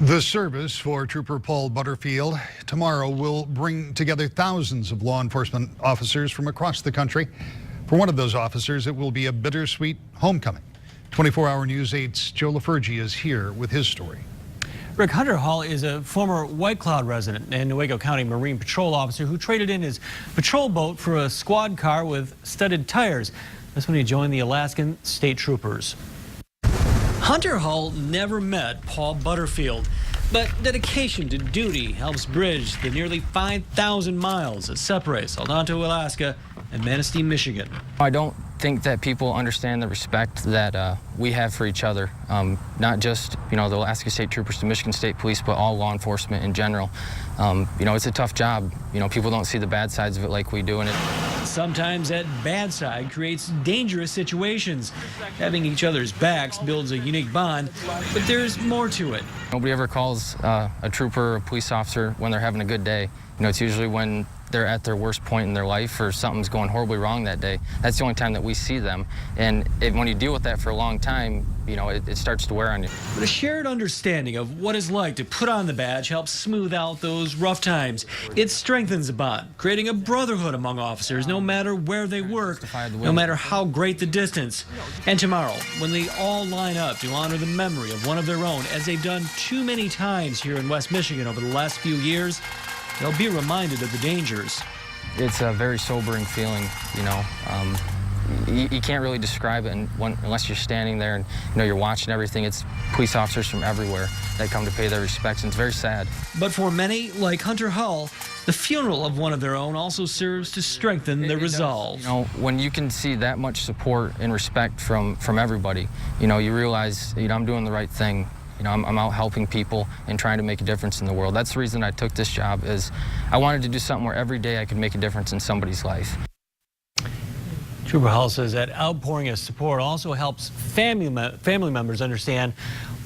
The service for Trooper Paul Butterfield tomorrow will bring together thousands of law enforcement officers from across the country. For one of those officers, it will be a bittersweet homecoming. 24-hour News 8's Joe LaFurgie is here with his story. Rick, Hunter Hall is a former White Cloud resident and Newaygo County Marine Patrol officer who traded in his patrol boat for a squad car with studded tires. That's when he joined the Alaskan State Troopers. Hunter Hall never met Paul Butterfield, but dedication to duty helps bridge the nearly 5,000 miles that separates Saldanha, Alaska and Manistee, Michigan. I don't think that people understand the respect that we have for each other, not just, the Alaska State Troopers, the Michigan State Police, but all law enforcement in general. It's a tough job. People don't see the bad sides of it like we do. And sometimes that bad side creates dangerous situations. Having each other's backs builds a unique bond, but there's more to it. Nobody ever calls a trooper or a police officer when they're having a good day. It's usually when they're at their worst point in their life or something's going horribly wrong that day. That's the only time that we see them. And when you deal with that for a long time, it starts to wear on you. But a shared understanding of what it's like to put on the badge helps smooth out those rough times. It strengthens a bond, creating a brotherhood among officers, no matter where they work, no matter how great the distance. And tomorrow, when they all line up to honor the memory of one of their own, as they've done too many times here in West Michigan over the last few years, they'll be reminded of the dangers. It's a very sobering feeling, You can't really describe it unless you're standing there and you're watching everything. It's police officers from everywhere that come to pay their respects, and it's very sad. But for many, like Hunter Hall, the funeral of one of their own also serves to strengthen their resolve. When you can see that much support and respect from everybody, you realize I'm doing the right thing. I'm out helping people and trying to make a difference in the world. That's the reason I took this job, is I wanted to do something where every day I could make a difference in somebody's life. Trooper Hall says that outpouring of support also helps family members understand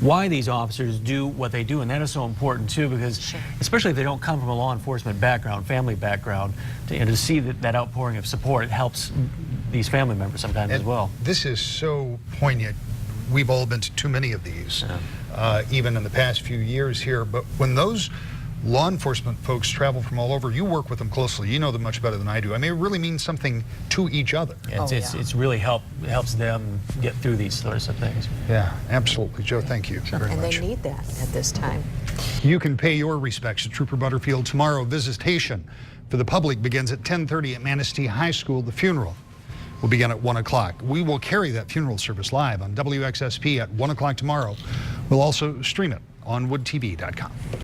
why these officers do what they do, and that is so important too, because especially if they don't come from a law enforcement background, family background, to see that outpouring of support, it helps these family members sometimes as well. This is so poignant. We've all been to too many of these, even in the past few years here. But when those law enforcement folks travel from all over, you work with them closely. You know them much better than I do. I mean, it really means something to each other. It's really helps them get through these sorts of things. Yeah, absolutely. Joe, thank you very much. And they need that at this time. You can pay your respects to Trooper Butterfield tomorrow. Visitation for the public begins at 10:30 at Manistee High School. The funeral will begin at 1 o'clock. We will carry that funeral service live on WXSP at 1 o'clock tomorrow. We'll also stream it on woodtv.com.